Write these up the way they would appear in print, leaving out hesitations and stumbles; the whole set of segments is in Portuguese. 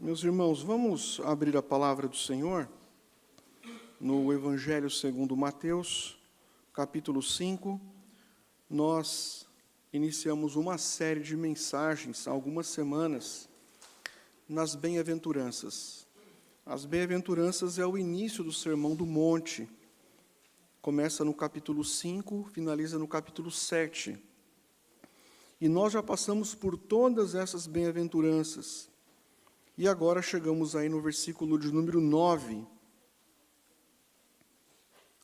Meus irmãos, vamos abrir a palavra do Senhor no Evangelho segundo Mateus, capítulo 5. Nós iniciamos uma série de mensagens há algumas semanas nas bem-aventuranças. As bem-aventuranças é o início do Sermão do Monte. Começa no capítulo 5, finaliza no capítulo 7. E nós já passamos por todas essas bem-aventuranças. E agora chegamos aí no versículo de número 9.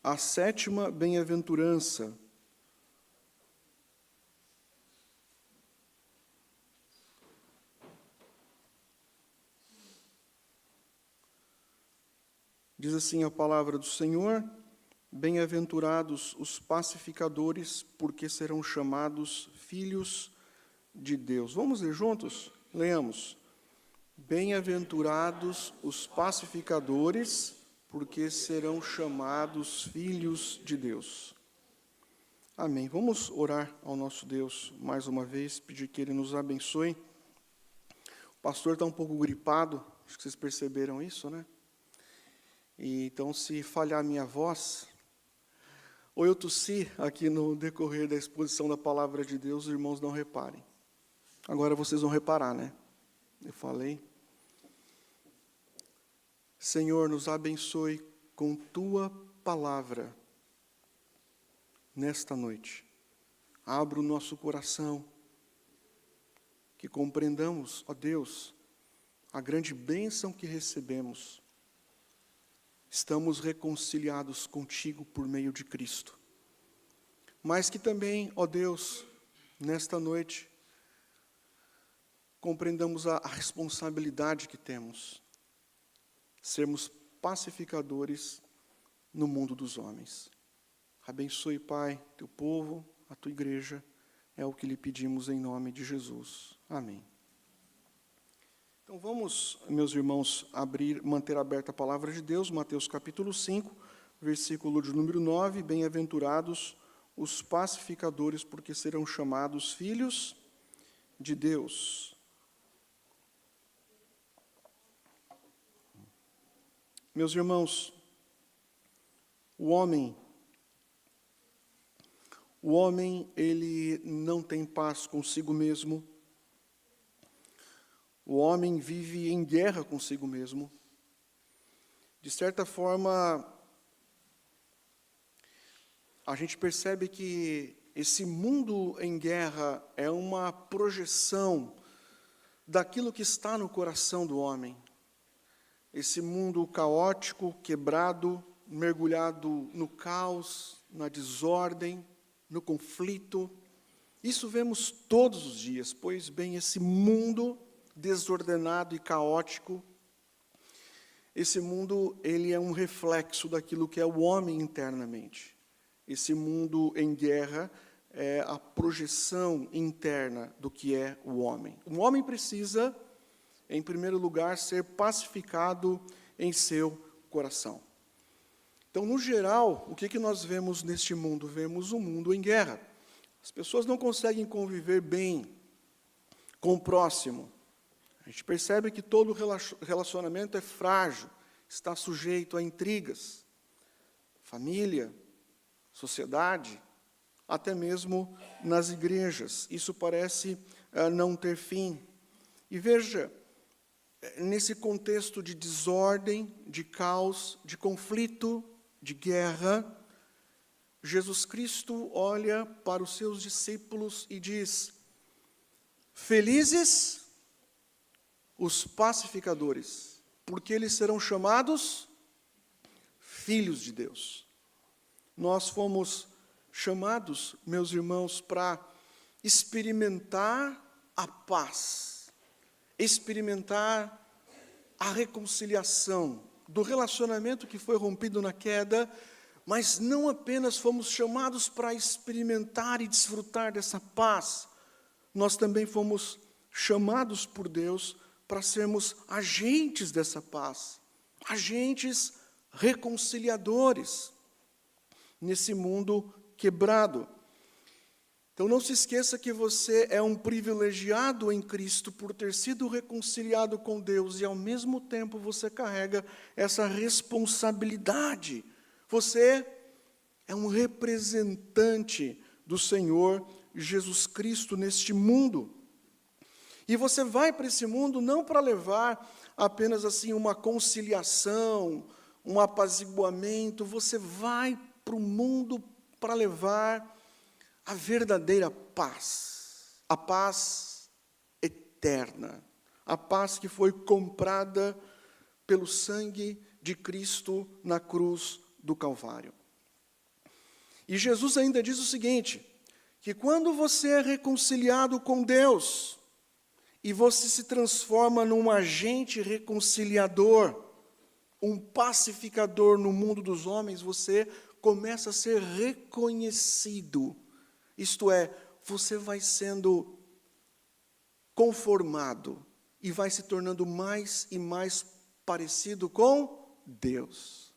A sétima bem-aventurança. Diz assim a palavra do Senhor: bem-aventurados os pacificadores, porque serão chamados filhos de Deus. Vamos ler juntos? Leamos. Bem-aventurados os pacificadores, porque serão chamados filhos de Deus. Amém. Vamos orar ao nosso Deus mais uma vez, pedir que Ele nos abençoe. O pastor está um pouco gripado, acho que vocês perceberam isso, né? E então, se falhar a minha voz, ou eu tossir aqui no decorrer da exposição da palavra de Deus, os irmãos não reparem. Agora vocês vão reparar, né? Eu falei. Senhor, nos abençoe com Tua palavra nesta noite. Abra o nosso coração, que compreendamos, ó Deus, a grande bênção que recebemos. Estamos reconciliados contigo por meio de Cristo. Mas que também, ó Deus, nesta noite, compreendamos a responsabilidade que temos. Sermos pacificadores no mundo dos homens. Abençoe, Pai, teu povo, a tua igreja, é o que lhe pedimos em nome de Jesus. Amém. Então vamos, meus irmãos, manter aberta a palavra de Deus, Mateus capítulo 5, versículo de número 9, bem-aventurados os pacificadores, porque serão chamados filhos de Deus. Meus irmãos, o homem, ele não tem paz consigo mesmo. O homem vive em guerra consigo mesmo. De certa forma, a gente percebe que esse mundo em guerra é uma projeção daquilo que está no coração do homem. Esse mundo caótico, quebrado, mergulhado no caos, na desordem, no conflito. Isso vemos todos os dias. Pois bem, esse mundo desordenado e caótico, esse mundo, ele é um reflexo daquilo que é o homem internamente. Esse mundo em guerra é a projeção interna do que é o homem. O homem precisa, em primeiro lugar, ser pacificado em seu coração. Então, no geral, o que nós vemos neste mundo? Vemos um mundo em guerra. As pessoas não conseguem conviver bem com o próximo. A gente percebe que todo relacionamento é frágil, está sujeito a intrigas. Família, sociedade, até mesmo nas igrejas. Isso parece não ter fim. E veja, nesse contexto de desordem, de caos, de conflito, de guerra, Jesus Cristo olha para os seus discípulos e diz: felizes os pacificadores, porque eles serão chamados filhos de Deus. Nós fomos chamados, meus irmãos, para experimentar a paz, experimentar a reconciliação do relacionamento que foi rompido na queda, mas não apenas fomos chamados para experimentar e desfrutar dessa paz, nós também fomos chamados por Deus para sermos agentes dessa paz, agentes reconciliadores nesse mundo quebrado. Então não se esqueça que você é um privilegiado em Cristo por ter sido reconciliado com Deus e ao mesmo tempo você carrega essa responsabilidade. Você é um representante do Senhor Jesus Cristo neste mundo. E você vai para esse mundo não para levar apenas assim uma conciliação, um apaziguamento, você vai para o mundo para levar a verdadeira paz, a paz eterna, a paz que foi comprada pelo sangue de Cristo na cruz do Calvário. E Jesus ainda diz o seguinte, que quando você é reconciliado com Deus, e você se transforma num agente reconciliador, um pacificador no mundo dos homens, você começa a ser reconhecido. Isto é, você vai sendo conformado e vai se tornando mais e mais parecido com Deus.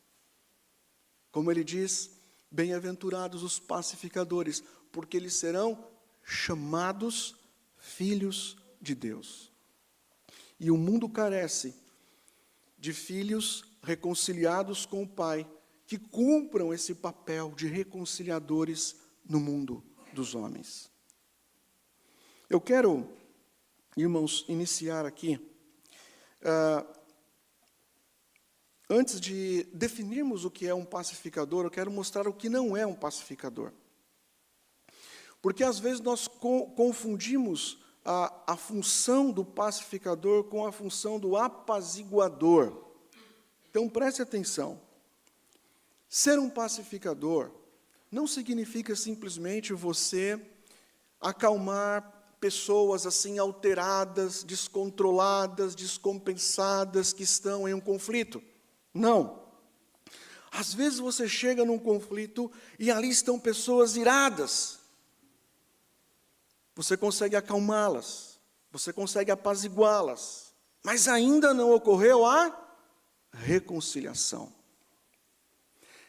Como ele diz, bem-aventurados os pacificadores, porque eles serão chamados filhos de Deus. E o mundo carece de filhos reconciliados com o Pai, que cumpram esse papel de reconciliadores no mundo dos homens. Eu quero, irmãos, iniciar aqui, antes de definirmos o que é um pacificador, eu quero mostrar o que não é um pacificador. Porque às vezes nós confundimos a função do pacificador com a função do apaziguador. Então preste atenção. Ser um pacificador não significa simplesmente você acalmar pessoas assim alteradas, descontroladas, descompensadas, que estão em um conflito. Não. Às vezes você chega num conflito e ali estão pessoas iradas. Você consegue acalmá-las, você consegue apaziguá-las, mas ainda não ocorreu a reconciliação.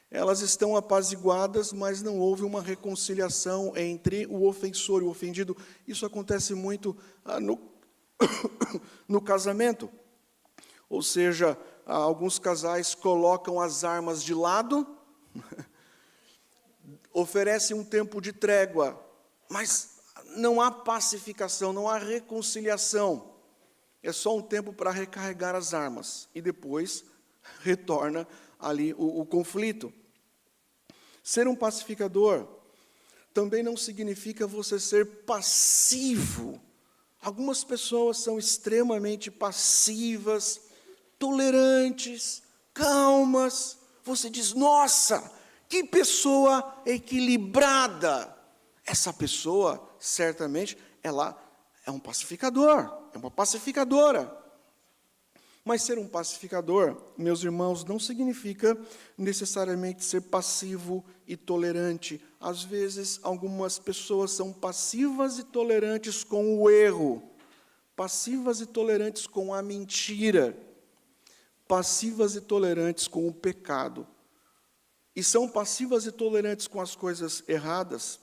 Elas estão apaziguadas, mas não houve uma reconciliação entre o ofensor e o ofendido. Isso acontece muito no casamento. Ou seja, alguns casais colocam as armas de lado, oferecem um tempo de trégua, mas não há pacificação, não há reconciliação. É só um tempo para recarregar as armas e depois retorna ali o conflito. Ser um pacificador também não significa você ser passivo. Algumas pessoas são extremamente passivas, tolerantes, calmas. Você diz, nossa, que pessoa equilibrada. Essa pessoa, certamente, ela é um pacificador, é uma pacificadora. Mas ser um pacificador, meus irmãos, não significa necessariamente ser passivo e tolerante. Às vezes, algumas pessoas são passivas e tolerantes com o erro, passivas e tolerantes com a mentira, passivas e tolerantes com o pecado. E são passivas e tolerantes com as coisas erradas,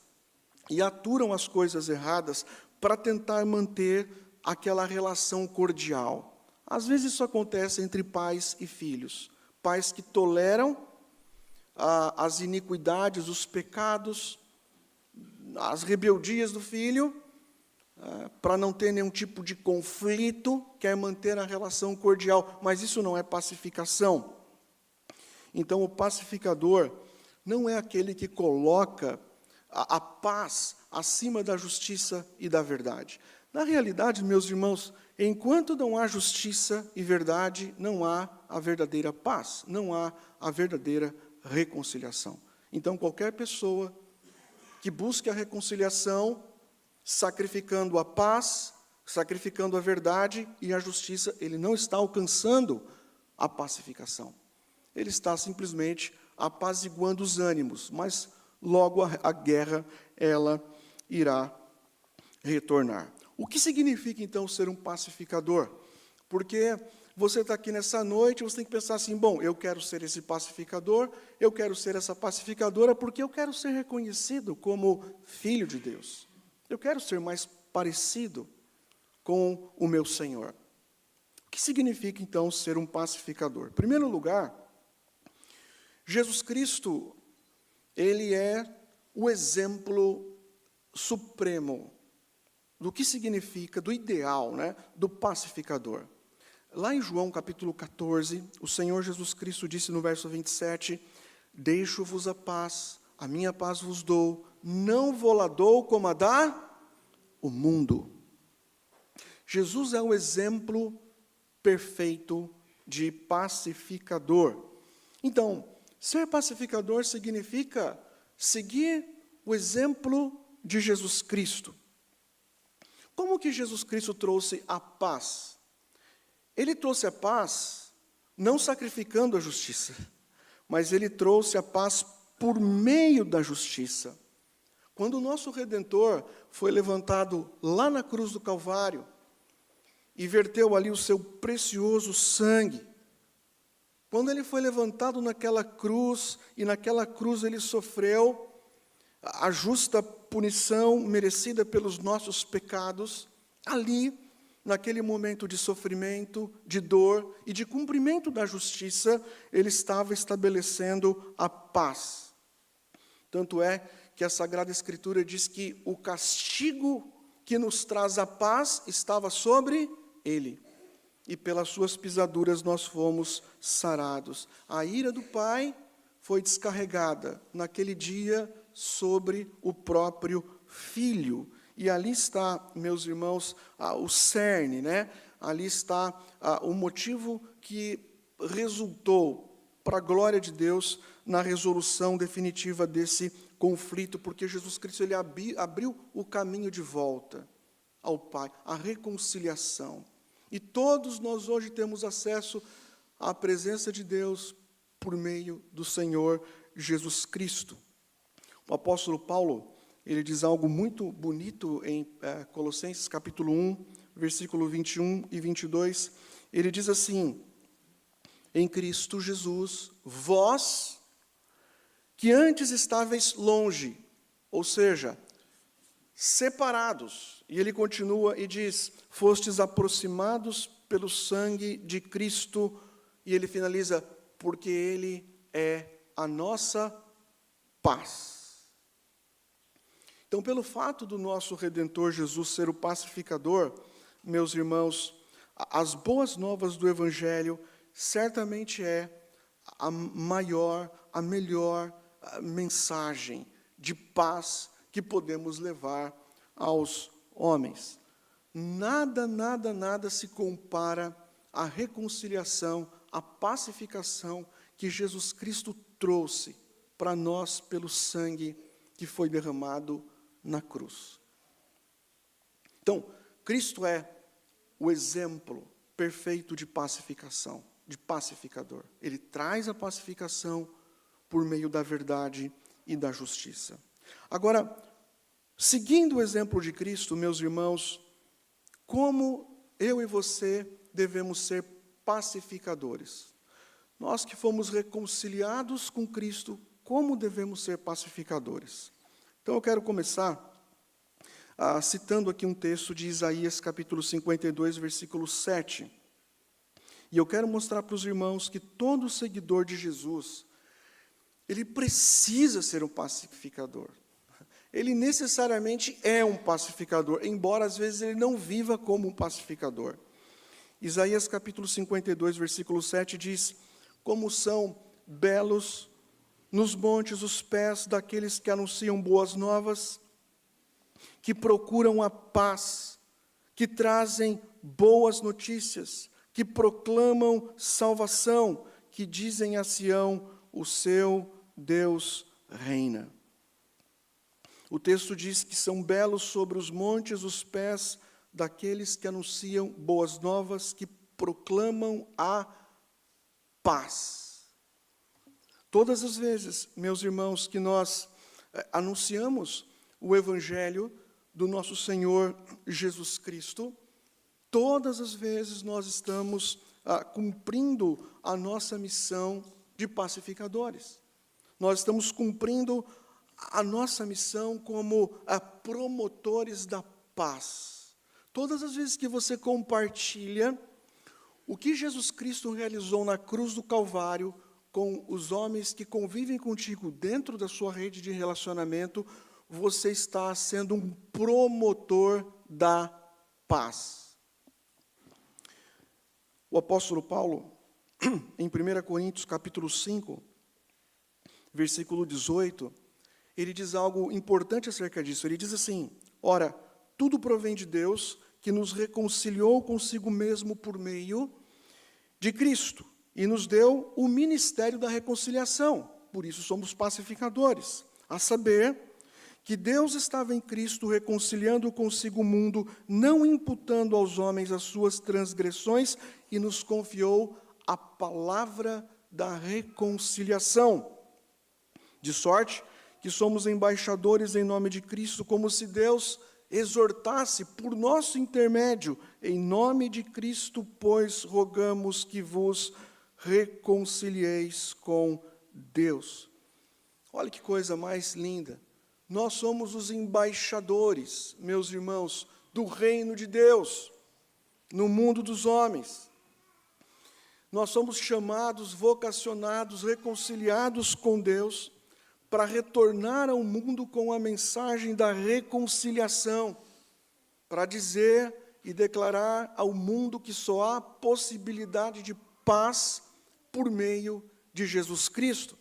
e aturam as coisas erradas para tentar manter aquela relação cordial. Às vezes isso acontece entre pais e filhos. Pais que toleram as iniquidades, os pecados, as rebeldias do filho, para não ter nenhum tipo de conflito, quer manter a relação cordial, mas isso não é pacificação. Então, o pacificador não é aquele que coloca a paz acima da justiça e da verdade. Na realidade, meus irmãos, enquanto não há justiça e verdade, não há a verdadeira paz, não há a verdadeira reconciliação. Então, qualquer pessoa que busque a reconciliação, sacrificando a paz, sacrificando a verdade e a justiça, ele não está alcançando a pacificação. Ele está simplesmente apaziguando os ânimos, mas logo a guerra, ela irá retornar. O que significa, então, ser um pacificador? Porque você está aqui nessa noite, você tem que pensar assim, bom, eu quero ser esse pacificador, eu quero ser essa pacificadora, porque eu quero ser reconhecido como filho de Deus. Eu quero ser mais parecido com o meu Senhor. O que significa, então, ser um pacificador? Em primeiro lugar, Jesus Cristo, ele é o exemplo supremo do que significa, do ideal, né, do pacificador. Lá em João capítulo 14, o Senhor Jesus Cristo disse no verso 27, deixo-vos a minha paz vos dou, não vou-la dou como a dá o mundo. Jesus é o exemplo perfeito de pacificador. Então, ser pacificador significa seguir o exemplo de Jesus Cristo. Como que Jesus Cristo trouxe a paz? Ele trouxe a paz não sacrificando a justiça, mas ele trouxe a paz por meio da justiça. Quando o nosso Redentor foi levantado lá na cruz do Calvário e verteu ali o seu precioso sangue, quando ele foi levantado naquela cruz, e naquela cruz ele sofreu a justa punição merecida pelos nossos pecados, ali, naquele momento de sofrimento, de dor e de cumprimento da justiça, ele estava estabelecendo a paz. Tanto é que a Sagrada Escritura diz que o castigo que nos traz a paz estava sobre ele. E pelas suas pisaduras nós fomos sarados. A ira do Pai foi descarregada naquele dia sobre o próprio Filho. E ali está, meus irmãos, o cerne, né? Ali está o motivo que resultou para a glória de Deus na resolução definitiva desse conflito, porque Jesus Cristo ele abriu o caminho de volta ao Pai, a reconciliação. E todos nós hoje temos acesso à presença de Deus por meio do Senhor Jesus Cristo. O apóstolo Paulo, ele diz algo muito bonito em Colossenses capítulo 1, versículo 21 e 22. Ele diz assim, em Cristo Jesus, vós que antes estáveis longe, ou seja, separados. E ele continua e diz, fostes aproximados pelo sangue de Cristo, e ele finaliza, porque ele é a nossa paz. Então, pelo fato do nosso Redentor Jesus ser o pacificador, meus irmãos, as boas novas do Evangelho certamente é a maior, a melhor mensagem de paz que podemos levar aos homens. Nada, nada, nada se compara à reconciliação, à pacificação que Jesus Cristo trouxe para nós pelo sangue que foi derramado na cruz. Então, Cristo é o exemplo perfeito de pacificação, de pacificador. Ele traz a pacificação por meio da verdade e da justiça. Agora, seguindo o exemplo de Cristo, meus irmãos, como eu e você devemos ser pacificadores? Nós que fomos reconciliados com Cristo, como devemos ser pacificadores? Então eu quero começar citando aqui um texto de Isaías capítulo 52, versículo 7. E eu quero mostrar para os irmãos que todo seguidor de Jesus, ele precisa ser um pacificador. Ele necessariamente é um pacificador, embora às vezes ele não viva como um pacificador. Isaías capítulo 52, versículo 7 diz, como são belos nos montes os pés daqueles que anunciam boas novas, que procuram a paz, que trazem boas notícias, que proclamam salvação, que dizem a Sião, o seu Deus reina. O texto diz que são belos sobre os montes os pés daqueles que anunciam boas novas, que proclamam a paz. Todas as vezes, meus irmãos, que nós anunciamos o Evangelho do nosso Senhor Jesus Cristo, todas as vezes nós estamos cumprindo a nossa missão de pacificadores. Nós estamos cumprindo a nossa missão como promotores da paz. Todas as vezes que você compartilha o que Jesus Cristo realizou na cruz do Calvário com os homens que convivem contigo dentro da sua rede de relacionamento, você está sendo um promotor da paz. O apóstolo Paulo, em 1 Coríntios, capítulo 5, versículo 18, ele diz algo importante acerca disso. Ele diz assim: ora, tudo provém de Deus, que nos reconciliou consigo mesmo por meio de Cristo, e nos deu o ministério da reconciliação. Por isso somos pacificadores, a saber que Deus estava em Cristo reconciliando consigo o mundo, não imputando aos homens as suas transgressões, e nos confiou a palavra da reconciliação. De sorte que somos embaixadores em nome de Cristo, como se Deus exortasse por nosso intermédio. Em nome de Cristo, pois, rogamos que vos reconcilieis com Deus. Olha que coisa mais linda. Nós somos os embaixadores, meus irmãos, do reino de Deus, no mundo dos homens. Nós somos chamados, vocacionados, reconciliados com Deus, para retornar ao mundo com a mensagem da reconciliação, para dizer e declarar ao mundo que só há possibilidade de paz por meio de Jesus Cristo.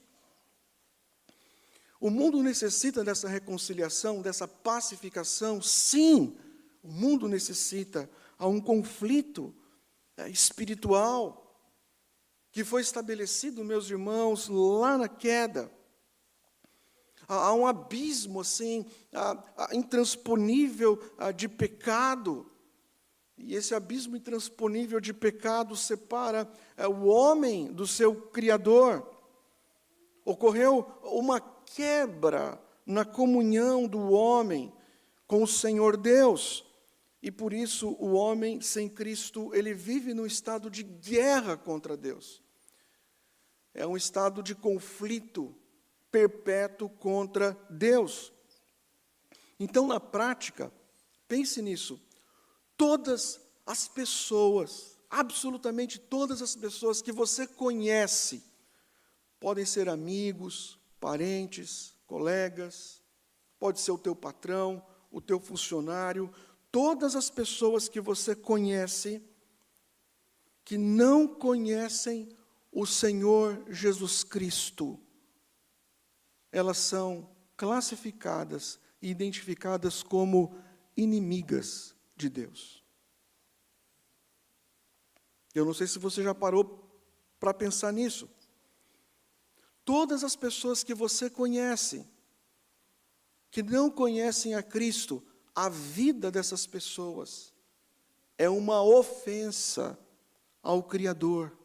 O mundo necessita dessa reconciliação, dessa pacificação, sim, o mundo necessita. Há um conflito espiritual que foi estabelecido, meus irmãos, lá na queda. Há um abismo, assim, intransponível de pecado. E esse abismo intransponível de pecado separa o homem do seu Criador. Ocorreu uma quebra na comunhão do homem com o Senhor Deus. E por isso o homem sem Cristo, ele vive num estado de guerra contra Deus. É um estado de conflito perpétuo contra Deus. Então, na prática, pense nisso. Todas as pessoas, absolutamente todas as pessoas que você conhece, podem ser amigos, parentes, colegas, pode ser o teu patrão, o teu funcionário, todas as pessoas que você conhece, que não conhecem o Senhor Jesus Cristo, elas são classificadas e identificadas como inimigas de Deus. Eu não sei se você já parou para pensar nisso. Todas as pessoas que você conhece, que não conhecem a Cristo, a vida dessas pessoas é uma ofensa ao Criador.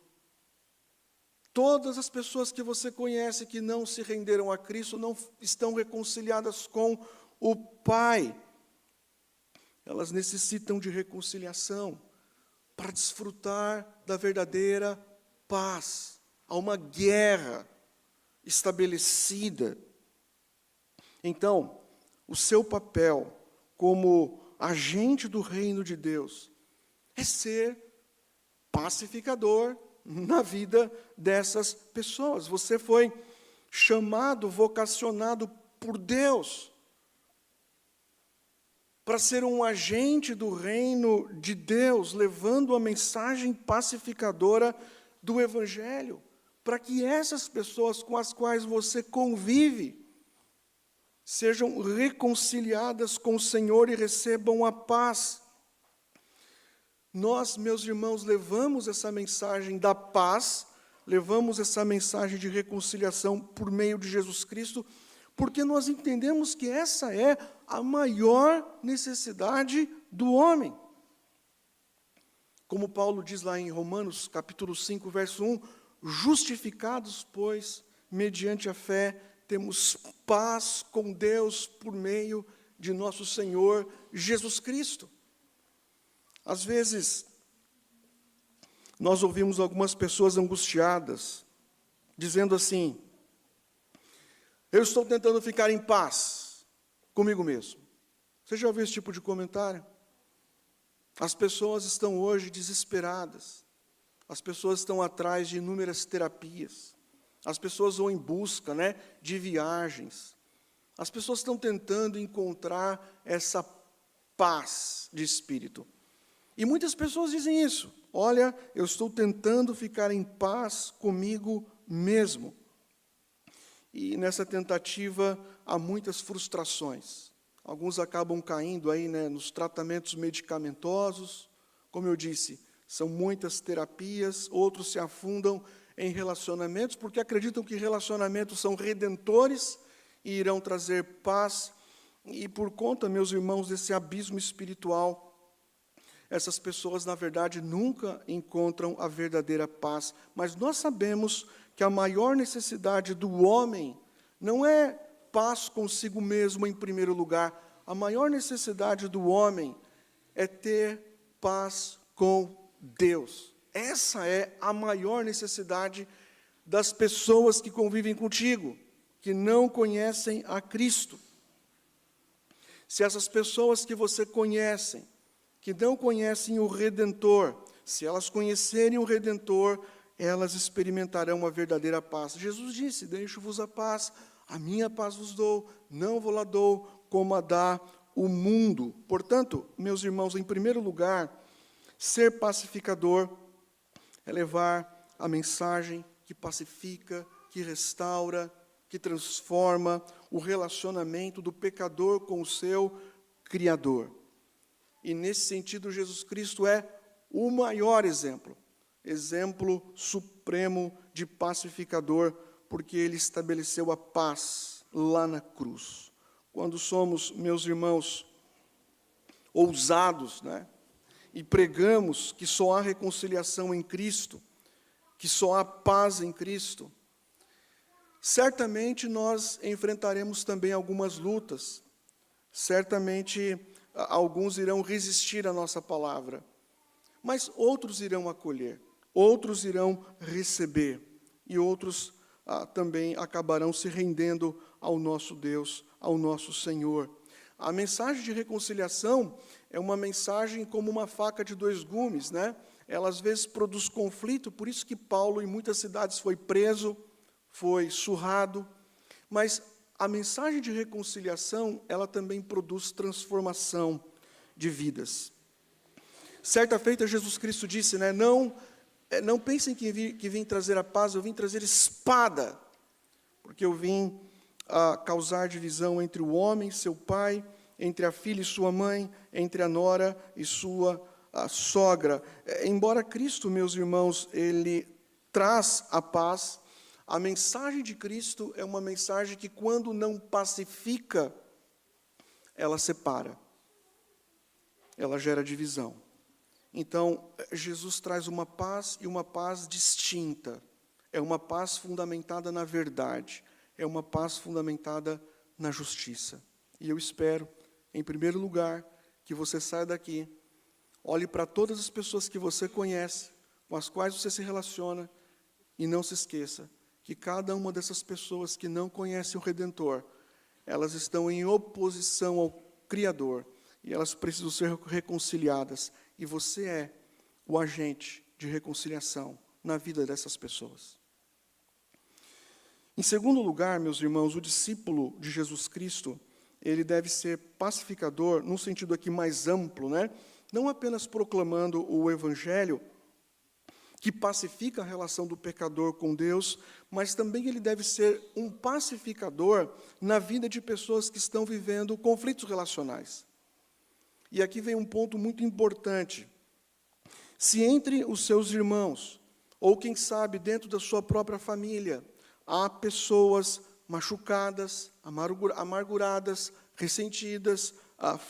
Todas as pessoas que você conhece que não se renderam a Cristo, não estão reconciliadas com o Pai. Elas necessitam de reconciliação para desfrutar da verdadeira paz. Há uma guerra estabelecida. Então, o seu papel como agente do reino de Deus é ser pacificador na vida dessas pessoas. Você foi chamado, vocacionado por Deus para ser um agente do reino de Deus, levando a mensagem pacificadora do Evangelho, para que essas pessoas com as quais você convive sejam reconciliadas com o Senhor e recebam a paz. Nós, meus irmãos, levamos essa mensagem da paz, levamos essa mensagem de reconciliação por meio de Jesus Cristo, porque nós entendemos que essa é a maior necessidade do homem. Como Paulo diz lá em Romanos, capítulo 5, verso 1, justificados, pois, mediante a fé, temos paz com Deus por meio de nosso Senhor Jesus Cristo. Às vezes, nós ouvimos algumas pessoas angustiadas, dizendo assim: Eu estou tentando ficar em paz comigo mesmo. Você já ouviu esse tipo de comentário? As pessoas estão hoje desesperadas. As pessoas estão atrás de inúmeras terapias. As pessoas vão em busca, de viagens. As pessoas estão tentando encontrar essa paz de espírito. E muitas pessoas dizem isso. Olha, eu estou tentando ficar em paz comigo mesmo. E nessa tentativa há muitas frustrações. Alguns acabam caindo aí, nos tratamentos medicamentosos. Como eu disse, são muitas terapias. Outros se afundam em relacionamentos porque acreditam que relacionamentos são redentores e irão trazer paz. E por conta, meus irmãos, desse abismo espiritual, essas pessoas, na verdade, nunca encontram a verdadeira paz. Mas nós sabemos que a maior necessidade do homem não é paz consigo mesmo em primeiro lugar. A maior necessidade do homem é ter paz com Deus. Essa é a maior necessidade das pessoas que convivem contigo, que não conhecem a Cristo. Se essas pessoas que você conhece, que não conhecem o Redentor, se elas conhecerem o Redentor, elas experimentarão a verdadeira paz. Jesus disse, deixo-vos a paz, a minha paz vos dou, não vou lá dou, como a dá o mundo. Portanto, meus irmãos, em primeiro lugar, ser pacificador é levar a mensagem que pacifica, que restaura, que transforma o relacionamento do pecador com o seu Criador. E nesse sentido, Jesus Cristo é o maior exemplo supremo de pacificador, porque ele estabeleceu a paz lá na cruz. Quando somos, meus irmãos, ousados, e pregamos que só há reconciliação em Cristo, que só há paz em Cristo, certamente nós enfrentaremos também algumas lutas, certamente alguns irão resistir à nossa palavra, mas outros irão acolher, outros irão receber, e outros também acabarão se rendendo ao nosso Deus, ao nosso Senhor. A mensagem de reconciliação é uma mensagem como uma faca de dois gumes, Ela às vezes produz conflito, por isso que Paulo em muitas cidades foi preso, foi surrado, mas a mensagem de reconciliação, ela também produz transformação de vidas. Certa feita, Jesus Cristo disse, não pensem que vim trazer a paz, eu vim trazer espada, porque eu vim causar divisão entre o homem e seu pai, entre a filha e sua mãe, entre a nora e sua sogra. Embora Cristo, meus irmãos, ele traz a paz, a mensagem de Cristo é uma mensagem que, quando não pacifica, ela separa, ela gera divisão. Então, Jesus traz uma paz e uma paz distinta. É uma paz fundamentada na verdade, é uma paz fundamentada na justiça. E eu espero, em primeiro lugar, que você saia daqui, olhe para todas as pessoas que você conhece, com as quais você se relaciona, e não se esqueça que cada uma dessas pessoas que não conhecem o Redentor, elas estão em oposição ao Criador, e elas precisam ser reconciliadas, e você é o agente de reconciliação na vida dessas pessoas. Em segundo lugar, meus irmãos, o discípulo de Jesus Cristo, ele deve ser pacificador, num sentido aqui mais amplo, não apenas proclamando o Evangelho, que pacifica a relação do pecador com Deus, mas também ele deve ser um pacificador na vida de pessoas que estão vivendo conflitos relacionais. E aqui vem um ponto muito importante. Se entre os seus irmãos, ou quem sabe dentro da sua própria família, há pessoas machucadas, amarguradas, ressentidas,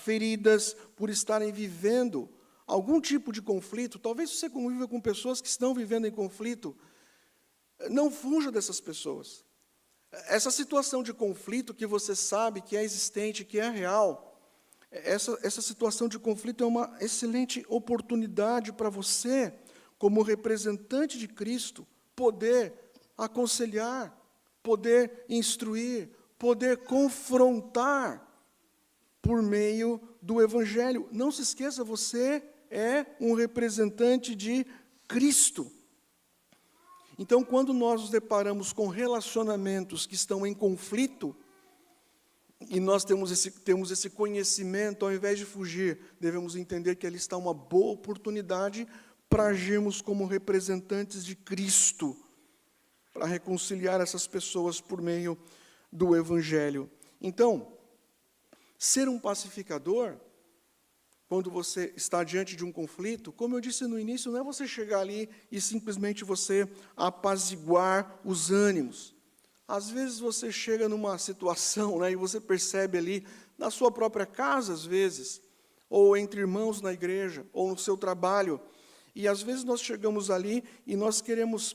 feridas por estarem vivendo algum tipo de conflito, talvez você conviva com pessoas que estão vivendo em conflito, não fuja dessas pessoas. Essa situação de conflito que você sabe que é existente, que é real, essa situação de conflito é uma excelente oportunidade para você, como representante de Cristo, poder aconselhar, poder instruir, poder confrontar por meio do Evangelho. Não se esqueça, você é um representante de Cristo. Então, quando nós nos deparamos com relacionamentos que estão em conflito, e nós temos esse conhecimento, ao invés de fugir, devemos entender que ali está uma boa oportunidade para agirmos como representantes de Cristo, para reconciliar essas pessoas por meio do Evangelho. Então, ser um pacificador, quando você está diante de um conflito, como eu disse no início, não é você chegar ali e simplesmente você apaziguar os ânimos. Às vezes você chega numa situação, né, e você percebe ali, na sua própria casa, às vezes, ou entre irmãos na igreja, ou no seu trabalho, e às vezes nós chegamos ali e nós queremos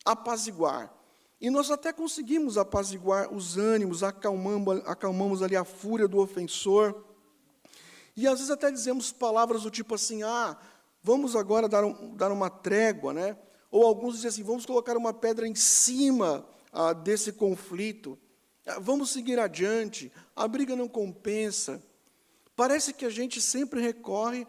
apaziguar. E nós até conseguimos apaziguar os ânimos, acalmamos ali a fúria do ofensor. E às vezes até dizemos palavras do tipo assim, vamos agora dar uma trégua, né? Ou alguns dizem assim, vamos colocar uma pedra em cima desse conflito. Vamos seguir adiante, a briga não compensa. Parece que a gente sempre recorre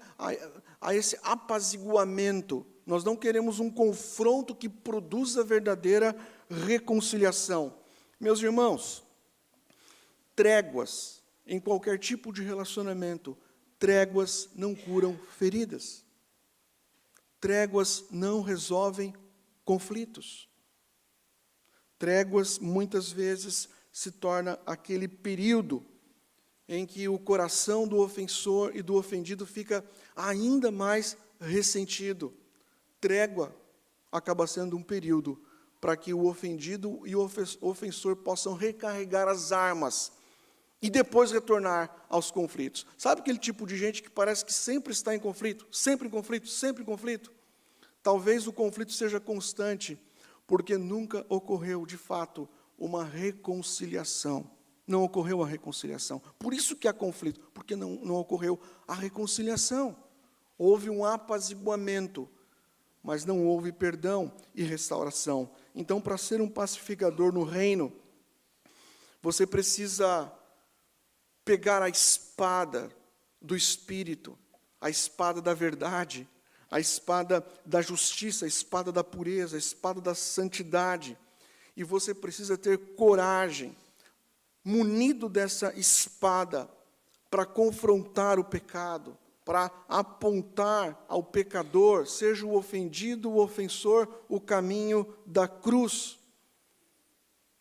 a esse apaziguamento. Nós não queremos um confronto que produza verdadeira reconciliação. Meus irmãos, tréguas em qualquer tipo de relacionamento, tréguas não curam feridas. Tréguas não resolvem conflitos. Tréguas, muitas vezes, se torna aquele período em que o coração do ofensor e do ofendido fica ainda mais ressentido. Trégua acaba sendo um período para que o ofendido e o ofensor possam recarregar as armas e depois retornar aos conflitos. Sabe aquele tipo de gente que parece que sempre está em conflito, sempre em conflito, sempre em conflito? Talvez o conflito seja constante, porque nunca ocorreu, de fato, uma reconciliação. Não ocorreu a reconciliação. Por isso que há conflito, porque não ocorreu a reconciliação. Houve um apaziguamento, mas não houve perdão e restauração. Então, para ser um pacificador no reino, você precisa pegar a espada do Espírito, a espada da verdade, a espada da justiça, a espada da pureza, a espada da santidade. E você precisa ter coragem, munido dessa espada, para confrontar o pecado, para apontar ao pecador, seja o ofendido, o ofensor, o caminho da cruz.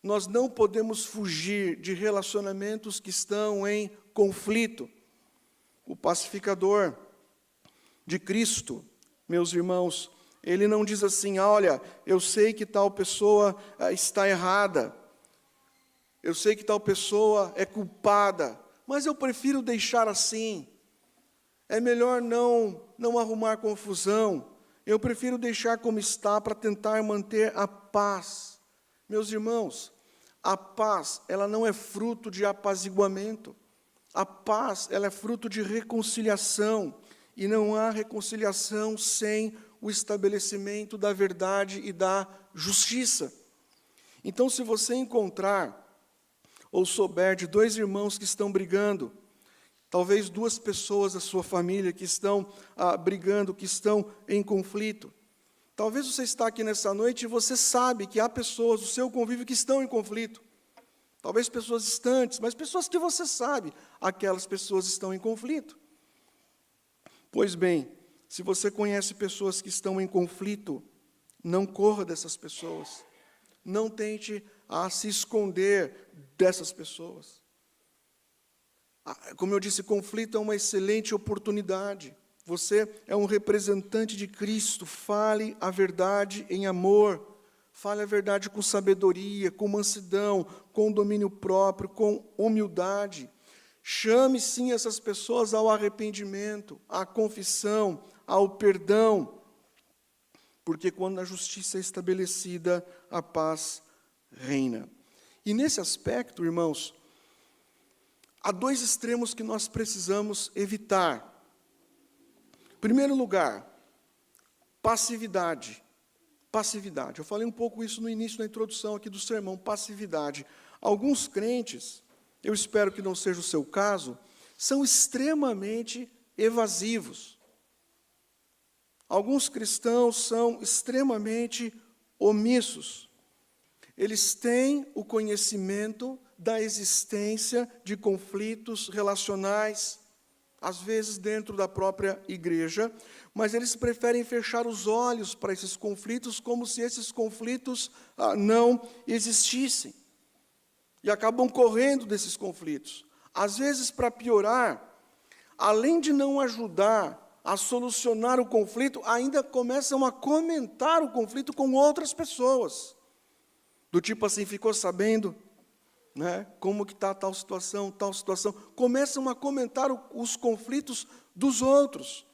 Nós não podemos fugir de relacionamentos que estão em conflito. O pacificador de Cristo, meus irmãos, ele não diz assim, olha, eu sei que tal pessoa está errada, eu sei que tal pessoa é culpada, mas eu prefiro deixar assim. É melhor não arrumar confusão. Eu prefiro deixar como está para tentar manter a paz. Meus irmãos, a paz, ela não é fruto de apaziguamento. A paz, ela é fruto de reconciliação. E não há reconciliação sem o estabelecimento da verdade e da justiça. Então, se você encontrar ou souber de dois irmãos que estão brigando, talvez duas pessoas da sua família que estão brigando, que estão em conflito. Talvez você está aqui nessa noite e você sabe que há pessoas do seu convívio que estão em conflito. Talvez pessoas distantes, mas pessoas que você sabe, aquelas pessoas estão em conflito. Pois bem, se você conhece pessoas que estão em conflito, não corra dessas pessoas. Não tente se esconder dessas pessoas. Como eu disse, conflito é uma excelente oportunidade. Você é um representante de Cristo. Fale a verdade em amor. Fale a verdade com sabedoria, com mansidão, com domínio próprio, com humildade. Chame, sim, essas pessoas ao arrependimento, à confissão, ao perdão. Porque quando a justiça é estabelecida, a paz reina. E nesse aspecto, irmãos, há dois extremos que nós precisamos evitar. Em primeiro lugar, passividade. Passividade. Eu falei um pouco isso no início da introdução aqui do sermão, passividade. Alguns crentes, eu espero que não seja o seu caso, são extremamente evasivos. Alguns cristãos são extremamente omissos. Eles têm o conhecimento da existência de conflitos relacionais, às vezes dentro da própria igreja, mas eles preferem fechar os olhos para esses conflitos como se esses conflitos não existissem. E acabam correndo desses conflitos. Às vezes, para piorar, além de não ajudar a solucionar o conflito, ainda começam a comentar o conflito com outras pessoas. Do tipo assim, ficou sabendo, né, como que está tal situação, tal situação. Começam a comentar os conflitos dos outros.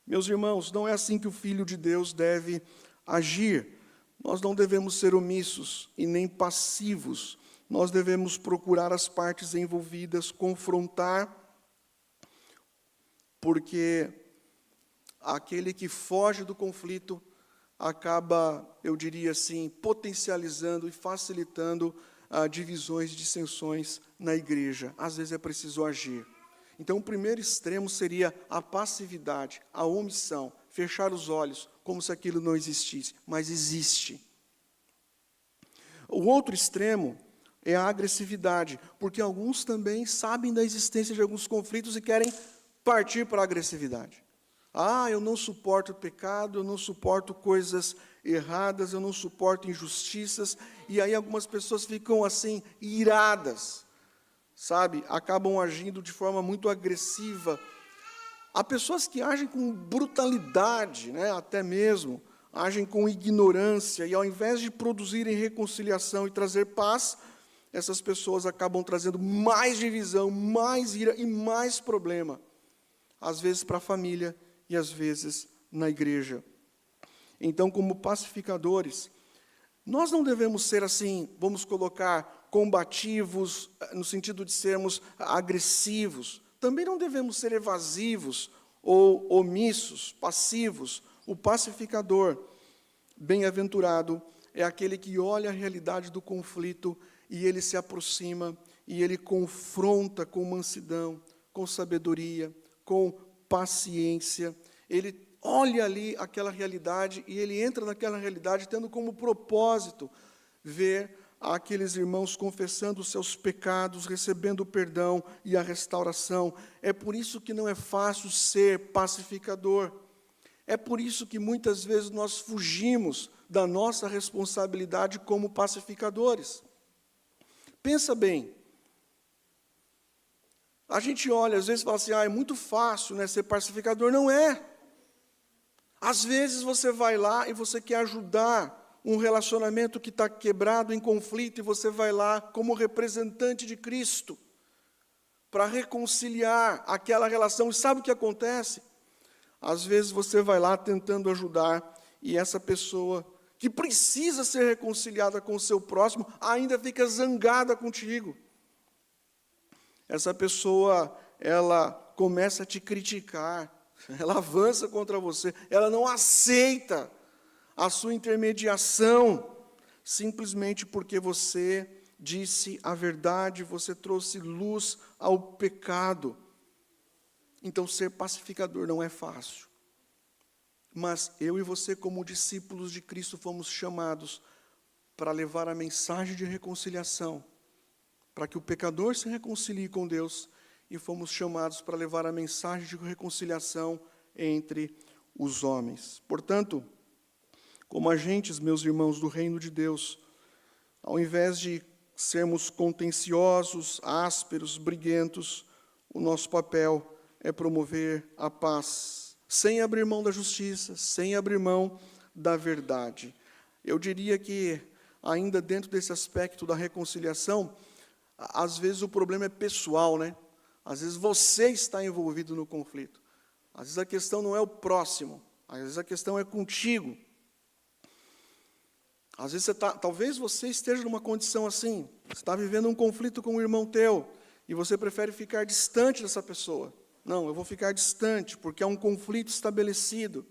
Meus irmãos, não é assim que o Filho de Deus deve agir. Nós não devemos ser omissos e nem passivos. Nós devemos procurar as partes envolvidas, confrontar, porque aquele que foge do conflito acaba, eu diria assim, potencializando e facilitando divisões e dissensões na igreja. Às vezes é preciso agir. Então, o primeiro extremo seria a passividade, a omissão, fechar os olhos, como se aquilo não existisse, mas existe. O outro extremo é a agressividade, porque alguns também sabem da existência de alguns conflitos e querem partir para a agressividade. Eu não suporto o pecado, eu não suporto coisas erradas, eu não suporto injustiças, e aí algumas pessoas ficam assim, iradas, sabe? Acabam agindo de forma muito agressiva. Há pessoas que agem com brutalidade, né, até mesmo, agem com ignorância, e ao invés de produzirem reconciliação e trazer paz, essas pessoas acabam trazendo mais divisão, mais ira e mais problema, às vezes para a família e às vezes na igreja. Então, como pacificadores, nós não devemos ser assim, vamos colocar, combativos, no sentido de sermos agressivos. Também não devemos ser evasivos ou omissos, passivos. O pacificador, bem-aventurado, é aquele que olha a realidade do conflito e ele se aproxima e ele confronta com mansidão, com sabedoria, com paciência. Ele olha ali aquela realidade e ele entra naquela realidade tendo como propósito ver aqueles irmãos confessando os seus pecados, recebendo o perdão e a restauração. É por isso que não é fácil ser pacificador. É por isso que muitas vezes nós fugimos da nossa responsabilidade como pacificadores. Pensa bem. A gente olha, às vezes fala assim, é muito fácil, né, ser pacificador. Não é. Às vezes você vai lá e você quer ajudar um relacionamento que está quebrado, em conflito, e você vai lá como representante de Cristo para reconciliar aquela relação. E sabe o que acontece? Às vezes você vai lá tentando ajudar e essa pessoa que precisa ser reconciliada com o seu próximo ainda fica zangada contigo. Essa pessoa, ela começa a te criticar, ela avança contra você, ela não aceita a sua intermediação, simplesmente porque você disse a verdade, você trouxe luz ao pecado. Então, ser pacificador não é fácil. Mas eu e você, como discípulos de Cristo, fomos chamados para levar a mensagem de reconciliação, para que o pecador se reconcilie com Deus, e fomos chamados para levar a mensagem de reconciliação entre os homens. Portanto, como agentes, meus irmãos, do reino de Deus, ao invés de sermos contenciosos, ásperos, briguentos, o nosso papel é promover a paz, sem abrir mão da justiça, sem abrir mão da verdade. Eu diria que, ainda dentro desse aspecto da reconciliação, às vezes o problema é pessoal, né? Às vezes você está envolvido no conflito. Às vezes a questão não é o próximo, às vezes a questão é contigo. Às vezes talvez você esteja numa condição assim, você está vivendo um conflito com um irmão teu, e você prefere ficar distante dessa pessoa. Não, eu vou ficar distante, porque há um conflito estabelecido.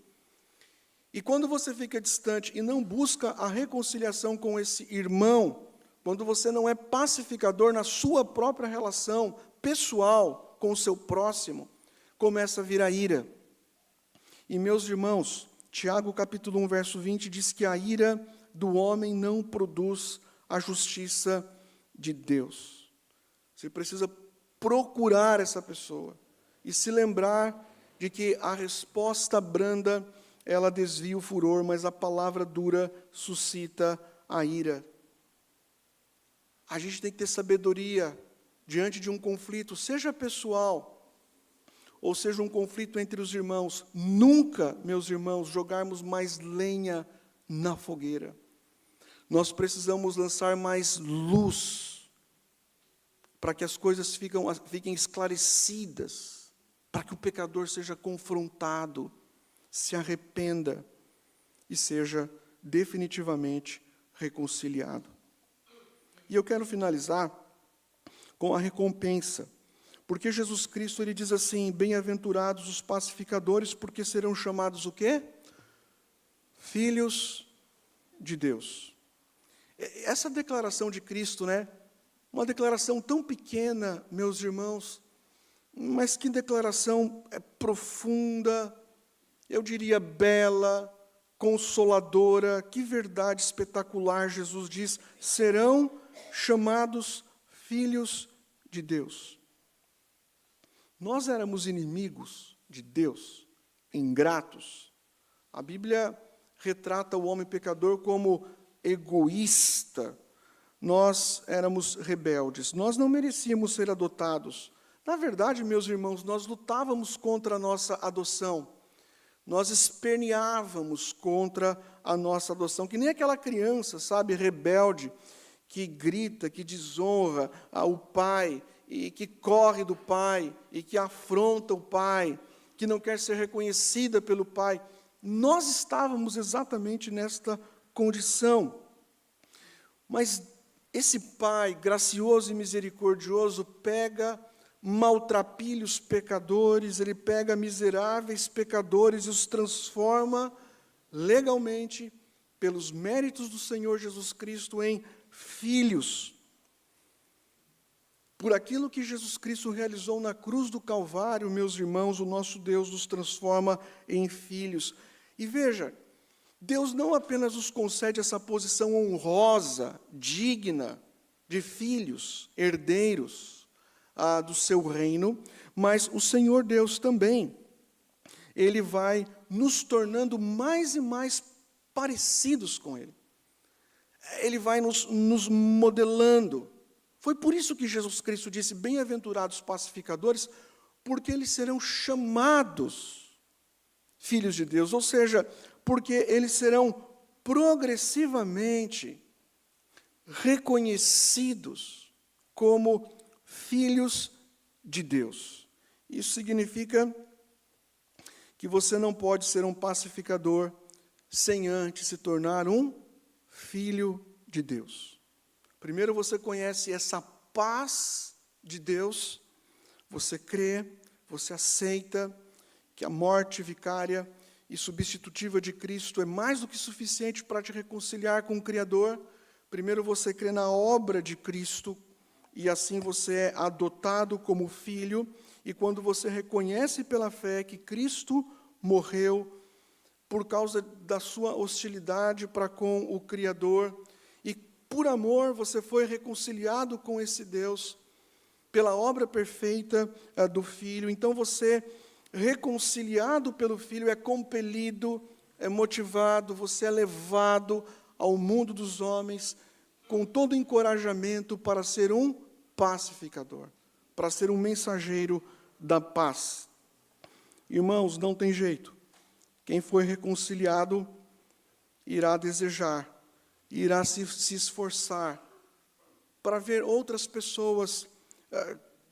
E quando você fica distante e não busca a reconciliação com esse irmão, quando você não é pacificador na sua própria relação pessoal com o seu próximo, começa a vir a ira. E, meus irmãos, Tiago, capítulo 1, verso 20, diz que a ira do homem não produz a justiça de Deus. Você precisa procurar essa pessoa e se lembrar de que a resposta branda, ela desvia o furor, mas a palavra dura suscita a ira. A gente tem que ter sabedoria diante de um conflito, seja pessoal, ou seja um conflito entre os irmãos. Nunca, meus irmãos, jogarmos mais lenha na fogueira. Nós precisamos lançar mais luz para que as coisas fiquem esclarecidas, para que o pecador seja confrontado, se arrependa e seja definitivamente reconciliado. E eu quero finalizar com a recompensa, porque Jesus Cristo, ele diz assim: bem-aventurados os pacificadores, porque serão chamados o quê? Filhos de Deus. Essa declaração de Cristo, né? Uma declaração tão pequena, meus irmãos, mas que declaração profunda, eu diria bela, consoladora, que verdade espetacular. Jesus diz: serão chamados filhos de Deus. Nós éramos inimigos de Deus, ingratos. A Bíblia retrata o homem pecador como egoísta. Nós éramos rebeldes, nós não merecíamos ser adotados. Na verdade, meus irmãos, nós lutávamos contra a nossa adoção. Nós esperneávamos contra a nossa adoção, que nem aquela criança, sabe, rebelde, que grita, que desonra o pai, e que corre do pai, e que afronta o pai, que não quer ser reconhecida pelo pai. Nós estávamos exatamente nesta condição. Mas esse pai, gracioso e misericordioso, pega maltrapilhos pecadores, ele pega miseráveis pecadores e os transforma legalmente, pelos méritos do Senhor Jesus Cristo, em filhos. Por aquilo que Jesus Cristo realizou na cruz do Calvário, meus irmãos, o nosso Deus nos transforma em filhos. E veja, Deus não apenas nos concede essa posição honrosa, digna, de filhos, herdeiros do seu reino, mas o Senhor Deus também, Ele vai nos tornando mais e mais parecidos com Ele. Ele vai nos modelando. Foi por isso que Jesus Cristo disse: bem-aventurados pacificadores, porque eles serão chamados filhos de Deus, ou seja, porque eles serão progressivamente reconhecidos como filhos de Deus. Isso significa que você não pode ser um pacificador sem antes se tornar um filho de Deus. Primeiro você conhece essa paz de Deus, você crê, você aceita que a morte vicária e substitutiva de Cristo é mais do que suficiente para te reconciliar com o Criador. Primeiro você crê na obra de Cristo, e assim você é adotado como filho, e quando você reconhece pela fé que Cristo morreu por causa da sua hostilidade para com o Criador, e por amor você foi reconciliado com esse Deus, pela obra perfeita do Filho, então você, reconciliado pelo Filho, é compelido, é motivado, você é levado ao mundo dos homens com todo encorajamento para ser um pacificador, para ser um mensageiro da paz. Irmãos, não tem jeito. Quem foi reconciliado irá desejar, irá se esforçar para ver outras pessoas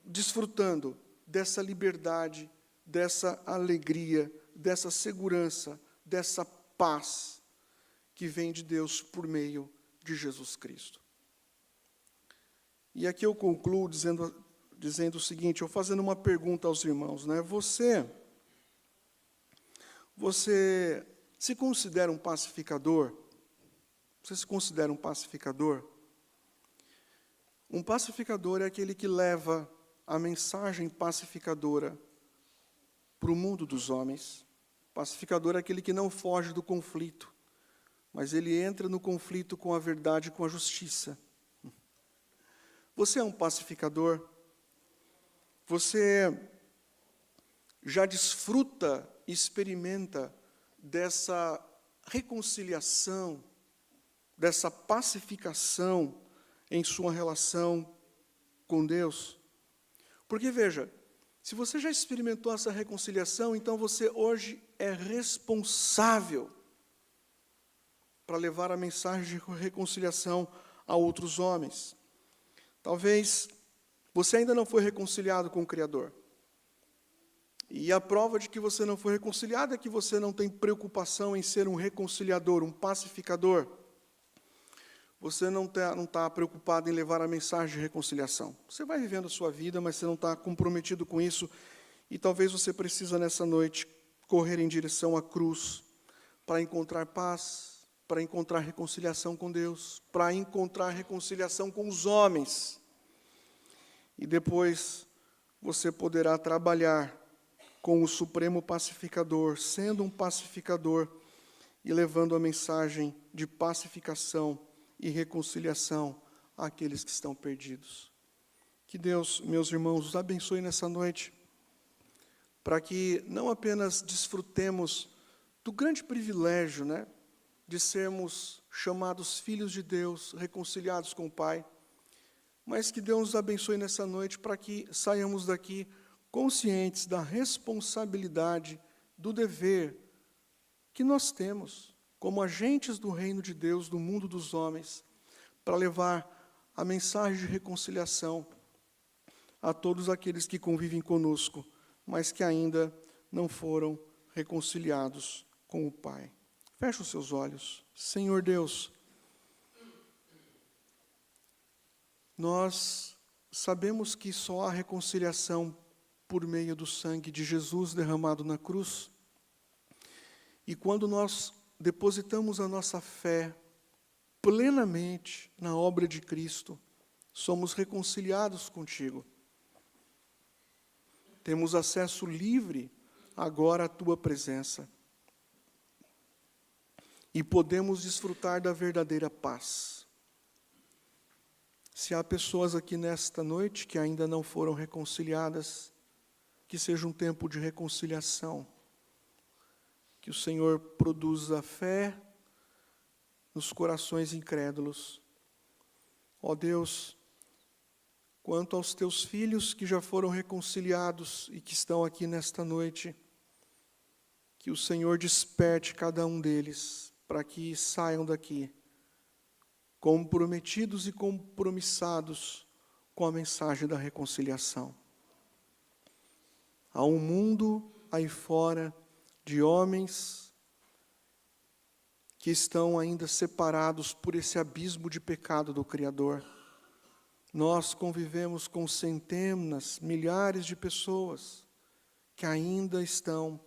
desfrutando dessa liberdade, dessa alegria, dessa segurança, dessa paz que vem de Deus por meio de Jesus Cristo. E aqui eu concluo dizendo o seguinte, eu fazendo uma pergunta aos irmãos, né? Você se considera um pacificador? Você se considera um pacificador? Um pacificador é aquele que leva a mensagem pacificadora para o mundo dos homens. Pacificador é aquele que não foge do conflito, mas ele entra no conflito com a verdade e com a justiça. Você é um pacificador? Você já desfruta e experimenta dessa reconciliação, dessa pacificação em sua relação com Deus? Porque, veja, se você já experimentou essa reconciliação, então você hoje é responsável para levar a mensagem de reconciliação a outros homens. Talvez você ainda não foi reconciliado com o Criador. E a prova de que você não foi reconciliado é que você não tem preocupação em ser um reconciliador, um pacificador. Você não está preocupado em levar a mensagem de reconciliação. Você vai vivendo a sua vida, mas você não está comprometido com isso. E talvez você precisa, nessa noite, correr em direção à cruz para encontrar paz, para encontrar reconciliação com Deus, para encontrar reconciliação com os homens. E depois você poderá trabalhar com o Supremo Pacificador, sendo um pacificador e levando a mensagem de pacificação e reconciliação àqueles que estão perdidos. Que Deus, meus irmãos, os abençoe nessa noite, para que não apenas desfrutemos do grande privilégio, de sermos chamados filhos de Deus, reconciliados com o Pai, mas que Deus nos abençoe nessa noite para que saiamos daqui conscientes da responsabilidade, do dever que nós temos como agentes do reino de Deus, do mundo dos homens, para levar a mensagem de reconciliação a todos aqueles que convivem conosco, mas que ainda não foram reconciliados com o Pai. Feche os seus olhos. Senhor Deus, nós sabemos que só há reconciliação por meio do sangue de Jesus derramado na cruz. E quando nós depositamos a nossa fé plenamente na obra de Cristo, somos reconciliados contigo. Temos acesso livre agora à tua presença. E podemos desfrutar da verdadeira paz. Se há pessoas aqui nesta noite que ainda não foram reconciliadas, que seja um tempo de reconciliação. Que o Senhor produza fé nos corações incrédulos. Ó Deus, quanto aos teus filhos que já foram reconciliados e que estão aqui nesta noite, que o Senhor desperte cada um deles para que saiam daqui comprometidos e compromissados com a mensagem da reconciliação. Há um mundo aí fora de homens que estão ainda separados por esse abismo de pecado do Criador. Nós convivemos com centenas, milhares de pessoas que ainda estão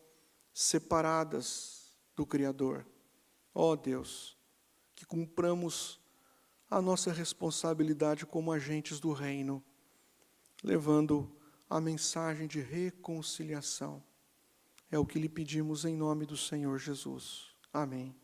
separadas do Criador. Ó Deus, que cumpramos a nossa responsabilidade como agentes do reino, levando a mensagem de reconciliação. É o que lhe pedimos em nome do Senhor Jesus. Amém.